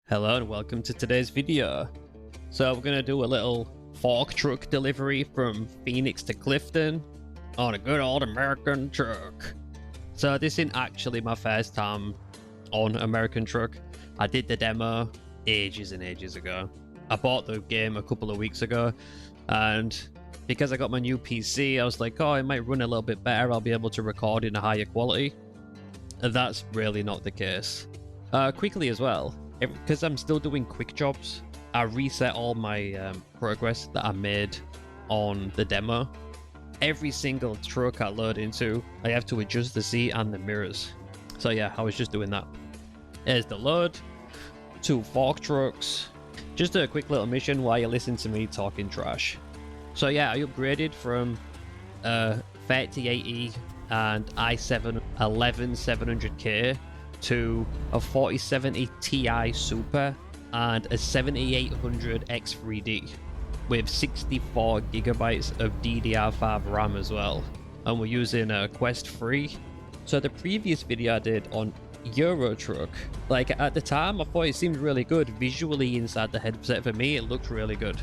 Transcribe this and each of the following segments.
Hello and welcome to today's video. So we're going to do a little fork truck delivery from Phoenix to Clifton on a good old American truck. So this isn't actually my first time on American truck. I did the demo ages and ages ago. I bought the game a couple of weeks ago, and because I got my new PC, I was like, oh, it might run a little bit better. I'll be able to record in a higher quality. And that's really not the case. Quickly as well, because I'm still doing quick jobs, I reset all my progress that I made on the demo. Every single truck I load into, I have to adjust the seat and the mirrors. So yeah, I was just doing that. There's the load, 2 fork trucks. Just a quick little mission while you listen to me talking trash. So yeah, I upgraded from 3080 and i7 11700K to a 4070 Ti Super and a 7800 X3D with 64 gigabytes of DDR5 RAM as well, and we're using a Quest 3. So the previous video I did on Euro Truck, like at the time I thought it seemed really good visually inside the headset. For me it looked really good,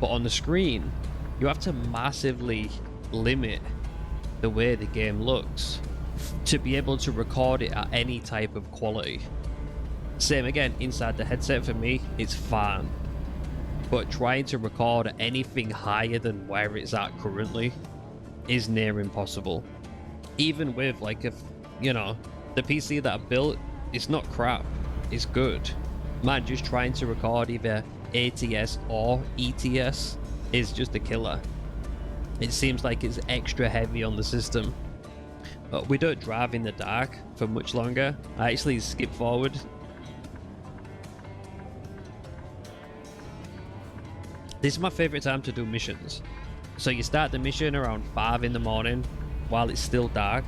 but on the screen you have to massively limit the way the game looks to be able to record it at any type of quality. Same again inside the headset. For me it's fine, but trying to record at anything higher than where it's at currently is near impossible. Even with like, if you know, the PC that I built, it's not crap, it's good. Man, just trying to record either ATS or ETS is just a killer. It seems like it's extra heavy on the system. But we don't drive in the dark for much longer. I actually skip forward. This is my favorite time to do missions. So you start the mission around 5 in the morning while it's still dark,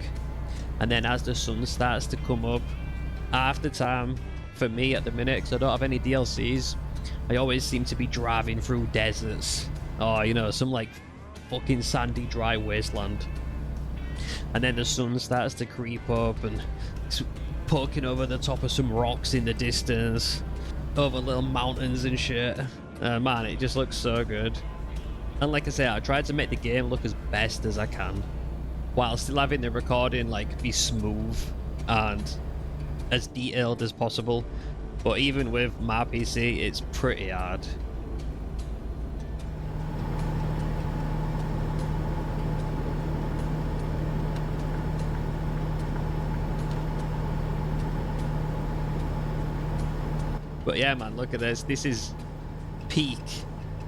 and then as the sun starts to come up, after time for me at the minute, because I don't have any DLCs, I always seem to be driving through deserts, or you know, some like fucking sandy dry wasteland. And then the sun starts to creep up and it's poking over the top of some rocks in the distance, over little mountains and shit. Man, it just looks so good. And like I say, I tried to make the game look as best as I can, while still having the recording like be smooth and as detailed as possible. But even with my PC, it's pretty hard. But yeah, man, look at this. This is peak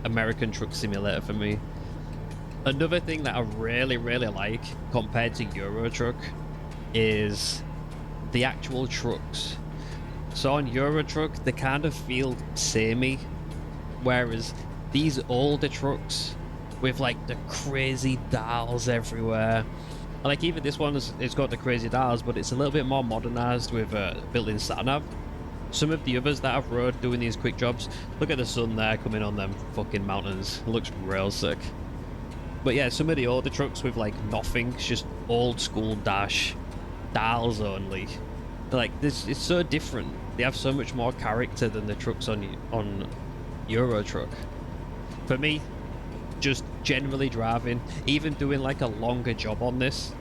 American Truck Simulator for me. Another thing that I really like compared to Euro Truck is the actual trucks. So on Euro Truck, they kind of feel samey, whereas these older trucks with like the crazy dials everywhere, like even this one it's got the crazy dials, but it's a little bit more modernized with built-in sat-nav. Some of the others that I've rode doing these quick jobs, look at the sun there coming on them fucking mountains. It looks real sick. But yeah, some of the older trucks with like nothing, it's just old school dash, dials only. Like this, it's so different. They have so much more character than the trucks on Euro Truck. For me, just generally driving, even doing like a longer job on this,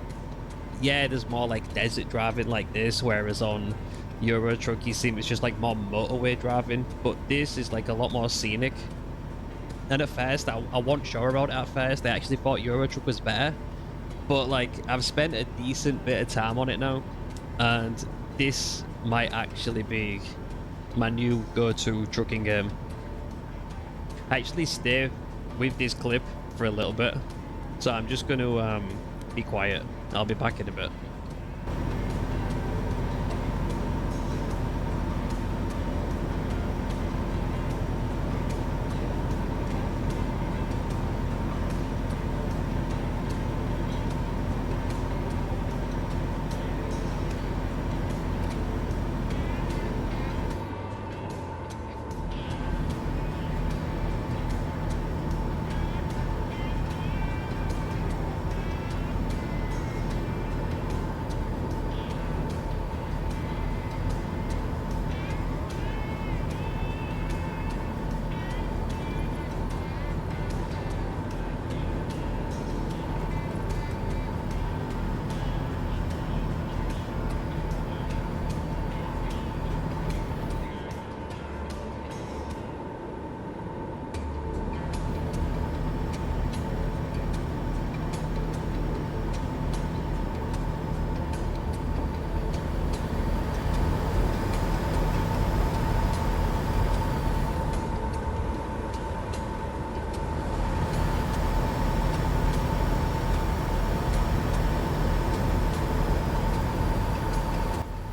yeah, there's more like desert driving like this, whereas on Euro Truck you see it's just like more motorway driving, but this is like a lot more scenic. And at first I wasn't sure about it at first. I actually thought Euro Truck was better, but like I've spent a decent bit of time on it now, and this might actually be my new go-to trucking game. I actually stay with this clip for a little bit, so I'm just going to be quiet. I'll be back in a bit.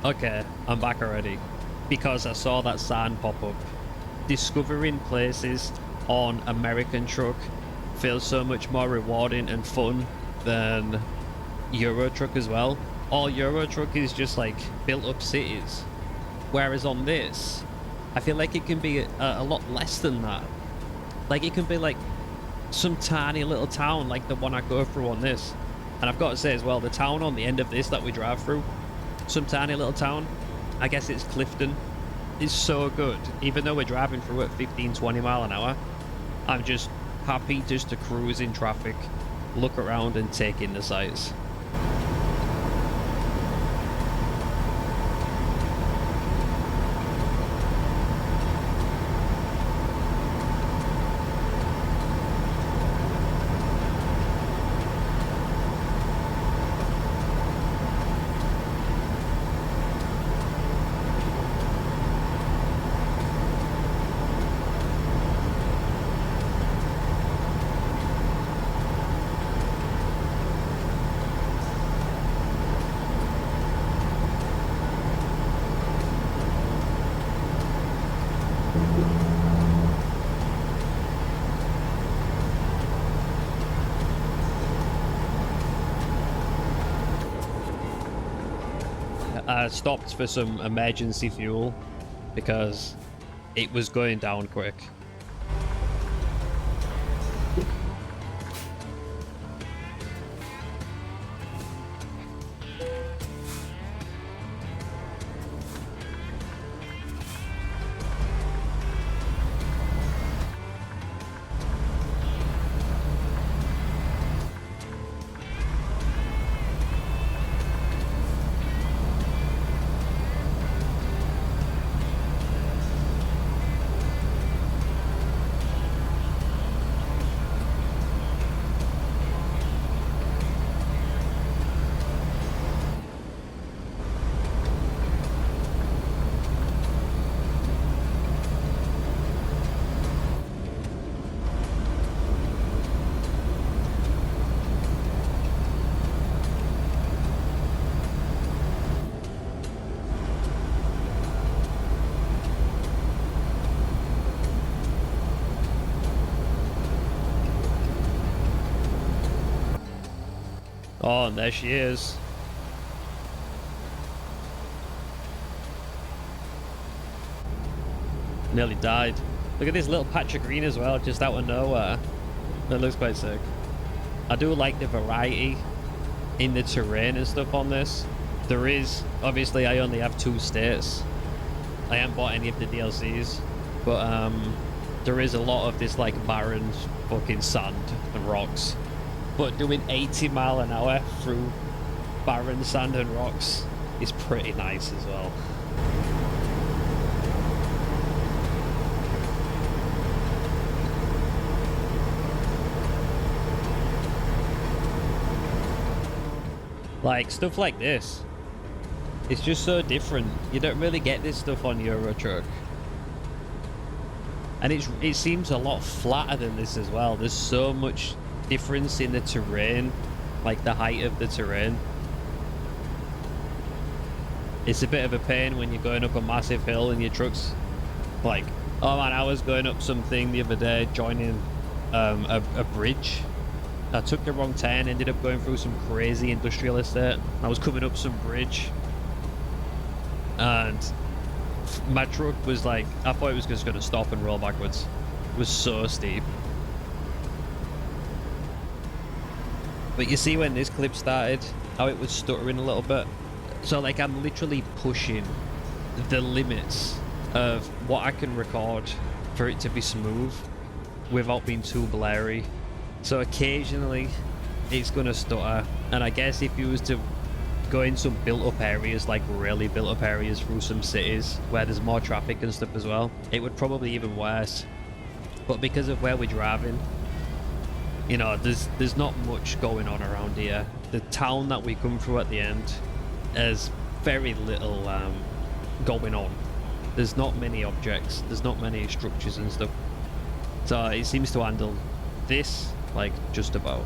Okay, I'm back already. Because I saw that sign pop up. Discovering places on American truck feels so much more rewarding and fun than Euro truck as well. All Euro truck is just like built up cities. Whereas on this, I feel like it can be a lot less than that. Like it can be like some tiny little town like the one I go through on this. And I've got to say as well, the town on the end of this that we drive through, some tiny little town, I guess it's Clifton, is so good. Even though we're driving through at 15-20 mile an hour, I'm just happy just to cruise in traffic, look around and take in the sights. I stopped for some emergency fuel because it was going down quick. Oh, and there she is. Nearly died. Look at this little patch of green as well, just out of nowhere. That looks quite sick. I do like the variety in the terrain and stuff on this. There is, obviously I only have 2 states. I haven't bought any of the DLCs, but there is a lot of this like barren fucking sand and rocks. But doing 80 mile an hour through barren sand and rocks is pretty nice as well. Like stuff like this, it's just so different. You don't really get this stuff on Euro Truck. And it seems a lot flatter than this as well. There's so much difference in the terrain, like the height of the terrain. It's a bit of a pain when you're going up a massive hill and your truck's like, oh man, I was going up something the other day, joining a bridge. I took the wrong turn, ended up going through some crazy industrial estate. I was coming up some bridge and my truck was like, I thought it was just going to stop and roll backwards. It was so steep. But you see when this clip started, how it was stuttering a little bit. So like I'm literally pushing the limits of what I can record for it to be smooth without being too blurry. So occasionally it's gonna stutter. And I guess if you was to go in some built up areas, like really built up areas through some cities where there's more traffic and stuff as well, it would probably even worse. But because of where we're driving, you know, there's not much going on around here. The town that we come through at the end has very little going on. There's not many objects, there's not many structures and stuff. So it seems to handle this like just about.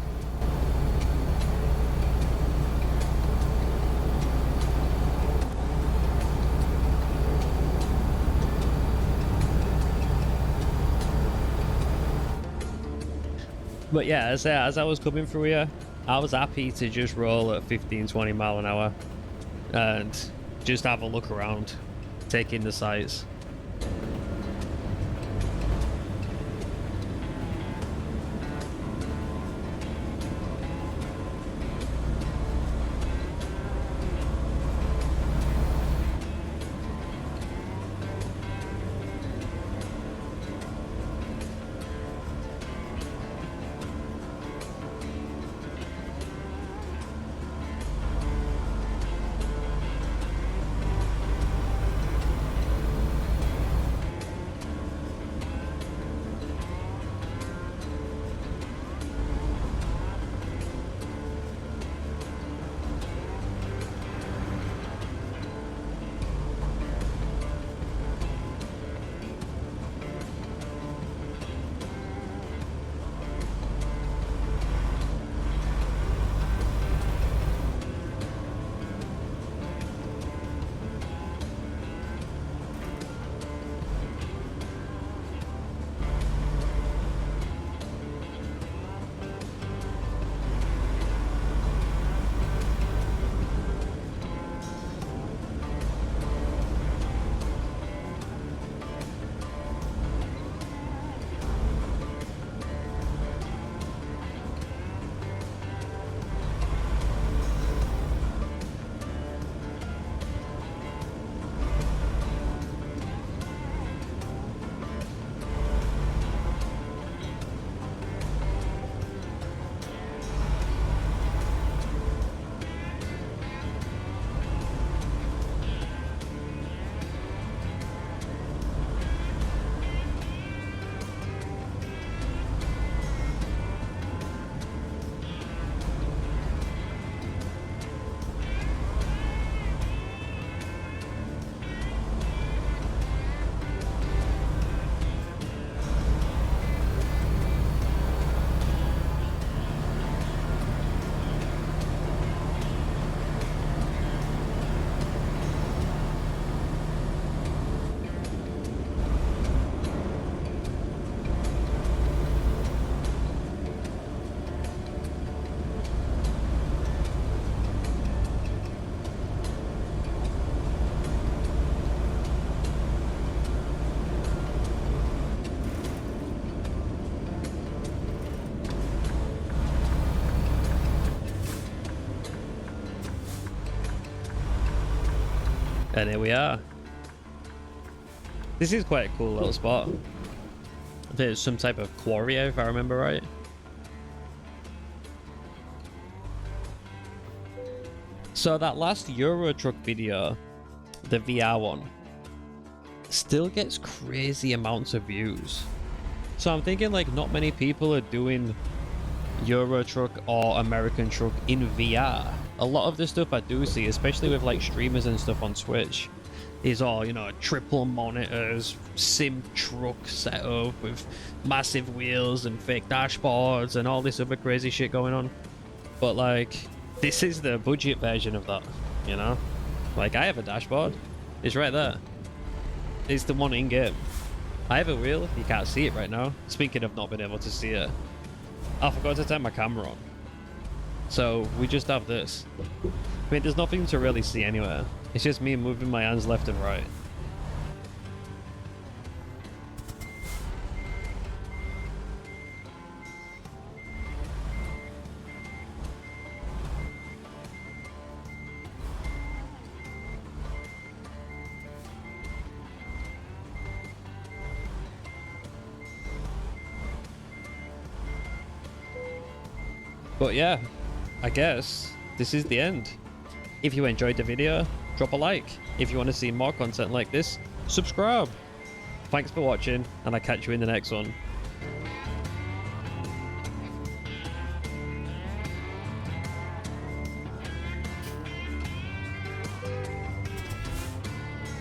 But yeah, as I was coming through here, I was happy to just roll at 15-20 mile an hour and just have a look around, take in the sights. And here we are. This is quite a cool little spot. There's some type of quarry, if I remember right. So that last Euro Truck video, the VR one, still gets crazy amounts of views. So I'm thinking like not many people are doing Euro Truck or American Truck in VR. A lot of the stuff I do see, especially with like streamers and stuff on Twitch, is all, you know, triple monitors, sim truck setup with massive wheels and fake dashboards and all this other crazy shit going on. But like, this is the budget version of that, you know? Like, I have a dashboard. It's right there. It's the one in game. I have a wheel. You can't see it right now. Speaking of not being able to see it, I forgot to turn my camera on. So we just have this. I mean, there's nothing to really see anywhere. It's just me moving my hands left and right. But yeah, I guess this is the end. If you enjoyed the video, drop a like. If you want to see more content like this, subscribe. Thanks for watching, and I'll catch you in the next one.